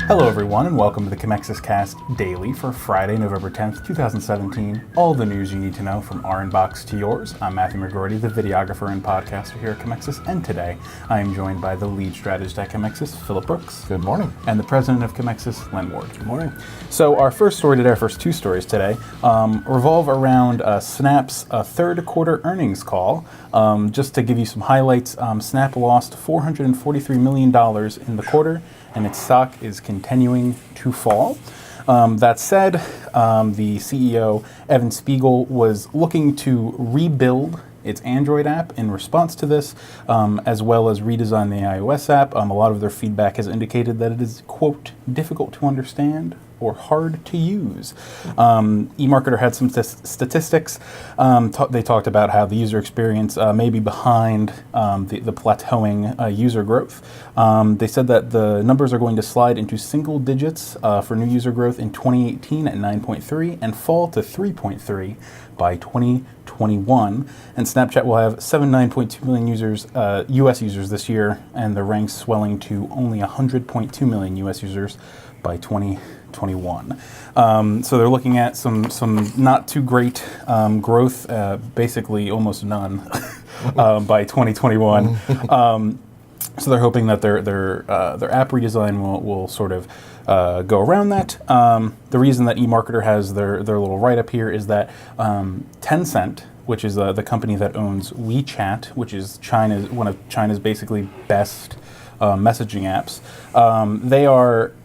Hello everyone and welcome to the Commexis Cast Daily for Friday, November 10th, 2017. All the news you need to know from our inbox to yours. I'm Matthew McGrorty, the videographer and podcaster here at Commexis, and today I am joined by the lead strategist at Commexis, Phillip Brooks. Good morning. And the president of Commexis, Len Ward. Good morning. So our first story today, our first two stories today, revolve around Snap's third quarter earnings call. Just to give you some highlights, Snap lost $443 million in the quarter, and its stock is continuing to fall. That said, the CEO, Evan Spiegel, was looking to rebuild its Android app in response to this, as well as redesign the iOS app. A lot of their feedback has indicated that it is, quote, difficult to understand or hard to use. eMarketer had some statistics. They talked about how the user experience may be behind the plateauing user growth. They said that the numbers are going to slide into single digits for new user growth in 2018 at 9.3 and fall to 3.3 by 2021. And Snapchat will have 79.2 million users, US users this year, and the ranks swelling to only 100.2 million US users by 2021. So they're looking at some not too great growth, basically almost none by 2021. So they're hoping that their app redesign will sort of go around that. The reason that eMarketer has their little write-up here is that Tencent, which is the company that owns WeChat, which is one of China's basically best messaging apps,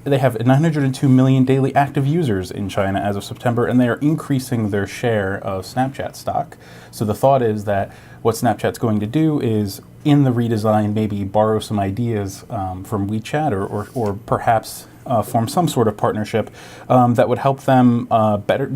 they have 902 million daily active users in China as of September, and they are increasing their share of Snapchat stock. So the thought is that what Snapchat's going to do is, in the redesign, maybe borrow some ideas from WeChat or perhaps form some sort of partnership that would help them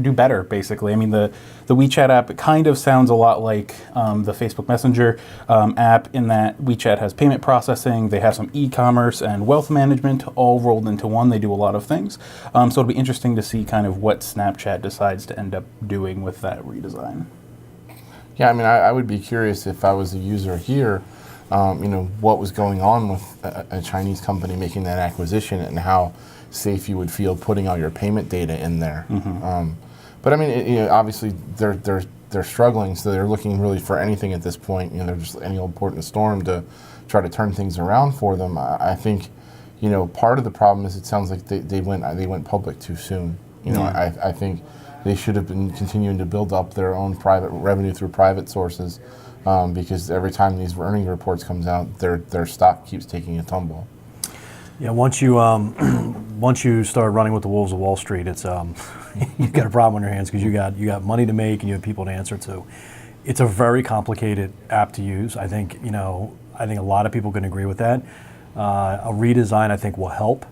do better, basically. I mean, the WeChat app kind of sounds a lot like the Facebook Messenger app in that WeChat has payment processing, they have some e-commerce and wealth management all rolled into one. They do a lot of things. So it'll be interesting to see kind of what Snapchat decides to end up doing with that redesign. Yeah, I mean, I would be curious if I was a user here, what was going on with a Chinese company making that acquisition and how safe you would feel putting all your payment data in there. Mm-hmm. But I mean, obviously they're struggling, so they're looking really for anything at this point. They're just any old port in a storm to try to turn things around for them. I think, part of the problem is it sounds like they went public too soon. I think they should have been continuing to build up their own private revenue through private sources, because every time these earnings reports comes out, their stock keeps taking a tumble. Yeah, once you start running with the wolves of Wall Street, it's you've got a problem on your hands because you got money to make and you have people to answer to. It's a very complicated app to use. I think a lot of people can agree with that. A redesign, I think, will help.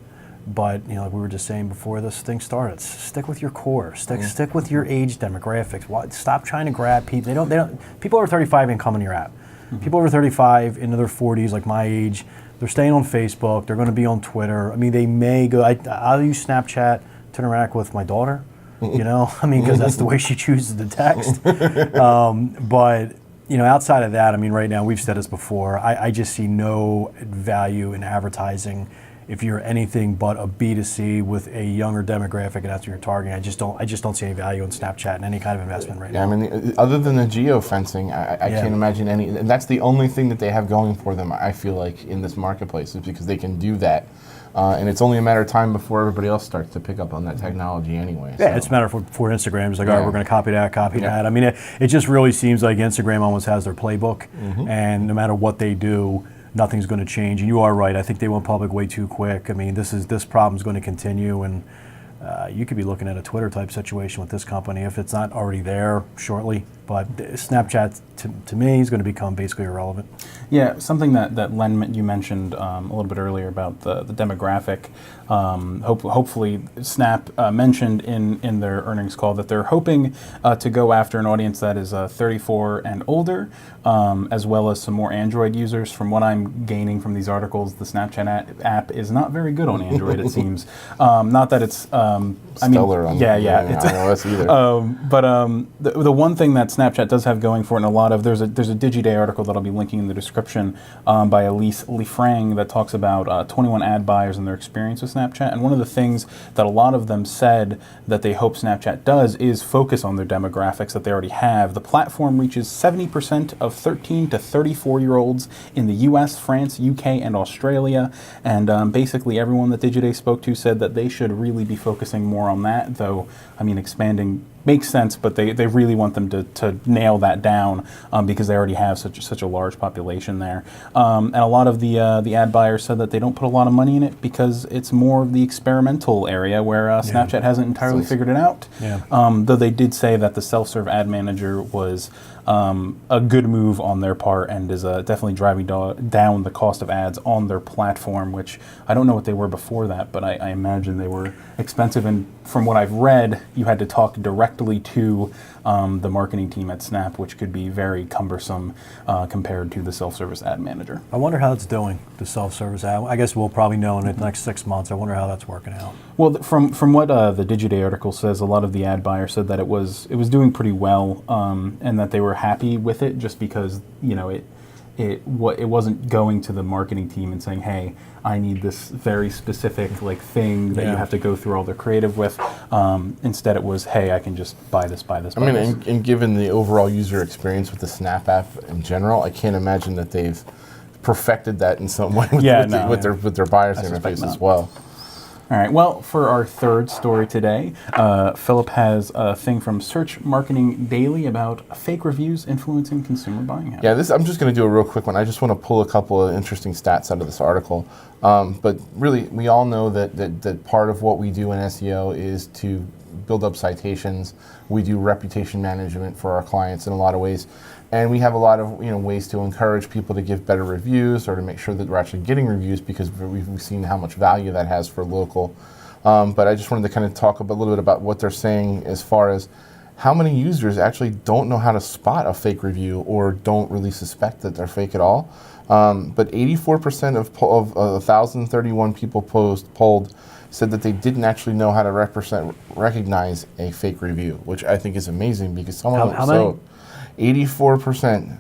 But like we were just saying before this thing started, stick with your core. Stick with your age demographics. Stop trying to grab people. They don't. People over 35 ain't coming to your app. Mm-hmm. People over 35 into their 40s, like my age, they're staying on Facebook. They're going to be on Twitter. I mean, they may go. I'll use Snapchat to interact with my daughter. Because that's the way she chooses to text. But outside of that, right now we've said this before. I just see no value in advertising if you're anything but a B2C with a younger demographic and that's what you're targeting. I just don't see any value in Snapchat and any kind of investment right now. I mean, other than the geo-fencing, I can't imagine any, and that's the only thing that they have going for them, I feel like, in this marketplace, is because they can do that. And it's only a matter of time before everybody else starts to pick up on that technology anyway. Yeah, it's a matter for Instagram. It's like, all right, we're going to copy that. I mean, it just really seems like Instagram almost has their playbook, and no matter what they do, nothing's going to change. And you are right. I think they went public way too quick. I mean, this problem's going to continue, and you could be looking at a Twitter type situation with this company if it's not already there shortly. But Snapchat, to me, is going to become basically irrelevant. Yeah, something that Len, you mentioned a little bit earlier about the demographic. Hopefully, Snap mentioned in their earnings call that they're hoping to go after an audience that is 34 and older, as well as some more Android users. From what I'm gaining from these articles, the Snapchat app is not very good on Android, it seems. Not that it's stellar on iOS either. The one thing that Snapchat does have going for it, and there's a DigiDay article that I'll be linking in the description by Elise Lefrang that talks about 21 ad buyers and their experience with Snapchat. And one of the things that a lot of them said that they hope Snapchat does is focus on their demographics that they already have. The platform reaches 70% of 13 to 34-year-olds in the US, France, UK, and Australia. And basically everyone that DigiDay spoke to said that they should really be focusing more on that, though, I mean, expanding makes sense, but they really want them to nail that down because they already have such a large population there. And a lot of the ad buyers said that they don't put a lot of money in it because it's more of the experimental area where Snapchat hasn't entirely figured it out. Yeah. Though they did say that the self-serve ad manager was a good move on their part and is definitely driving down the cost of ads on their platform, which I don't know what they were before that, but I imagine they were expensive. And from what I've read, you had to talk directly to the marketing team at Snap, which could be very cumbersome compared to the self-service ad manager. I wonder how it's doing, the self-service ad. I guess we'll probably know in the next 6 months. I wonder how that's working out. Well, from what the DigiDay article says, a lot of the ad buyers said that it was doing pretty well, and that they were happy with it just because it wasn't going to the marketing team and saying, hey, I need this very specific thing that you have to go through all their creative with. Instead, it was, hey, I can just buy this. And given the overall user experience with the Snap app in general, I can't imagine that they've perfected that in some way with their buyer's interface as well. All right, well, for our third story today, Phillip has a thing from Search Marketing Daily about fake reviews influencing consumer buying habits. Yeah, I'm just going to do a real quick one. I just want to pull a couple of interesting stats out of this article. But really, we all know that part of what we do in SEO is to build up citations. We do reputation management for our clients in a lot of ways. And we have a lot of ways to encourage people to give better reviews or to make sure that we're actually getting reviews because we've seen how much value that has for local. But I just wanted to kind of talk a little bit about what they're saying as far as how many users actually don't know how to spot a fake review or don't really suspect that they're fake at all. But 84% of 1,031 people polled said that they didn't actually know how to recognize a fake review, which I think is amazing because how many? 84%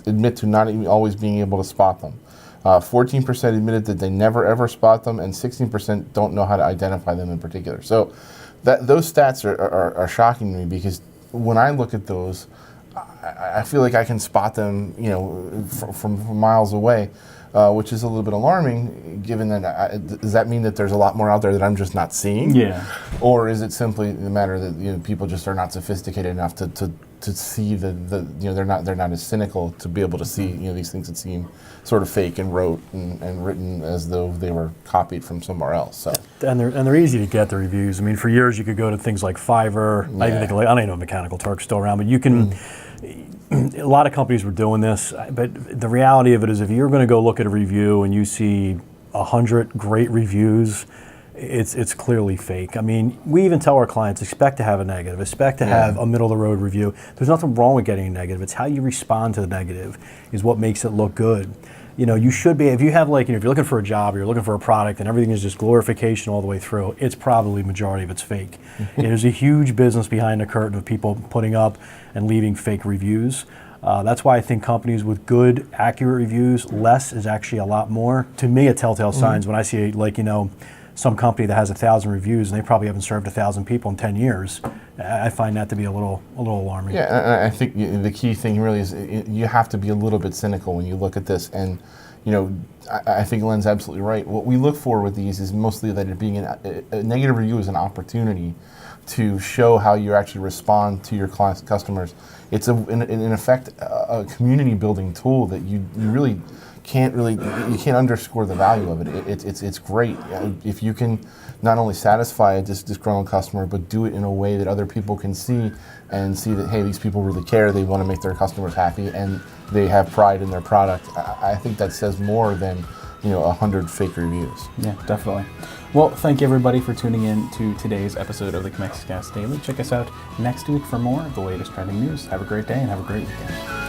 admit to not even always being able to spot them. 14% admitted that they never ever spot them, and 16% don't know how to identify them in particular. So those stats are shocking to me because when I look at those, I feel like I can spot them, from miles away, which is a little bit alarming. Given that, does that mean that there's a lot more out there that I'm just not seeing? Yeah. Or is it simply the matter that people just are not sophisticated enough to see they're not as cynical to be able to see these things that seem sort of fake and rote and written as though they were copied from somewhere else. So and they're easy to get, the reviews. I mean, for years you could go to things like Fiverr. Yeah. I even think I don't even know Mechanical Turk's still around, but you can. A lot of companies were doing this, but the reality of it is, if you're going to go look at a review and you see 100 great reviews, it's clearly fake. I mean, we even tell our clients, expect to have a negative, expect to have a middle-of-the-road review. There's nothing wrong with getting a negative. It's how you respond to the negative is what makes it look good. You should be, if you have if you're looking for a job or you're looking for a product and everything is just glorification all the way through, it's probably majority of it's fake. There's a huge business behind the curtain of people putting up and leaving fake reviews. That's why I think companies with good, accurate reviews, less is actually a lot more. To me, a telltale signs when I see some company that has 1,000 reviews and they probably haven't served 1,000 people in 10 years. I find that to be a little alarming. Yeah, and I think the key thing really is you have to be a little bit cynical when you look at this. And I think Len's absolutely right. What we look for with these is mostly that it being a negative review is an opportunity to show how you actually respond to your customers. It's in effect a community building tool that you really can't underscore the value of it. It's great if you can not only satisfy a disgruntled customer, but do it in a way that other people can see and see that, hey, these people really care. They want to make their customers happy and they have pride in their product. I think that says more than 100 fake reviews. Yeah, definitely. Well, thank you everybody for tuning in to today's episode of the Commexis Daily. Check us out next week for more of the latest trending news. Have a great day and have a great weekend.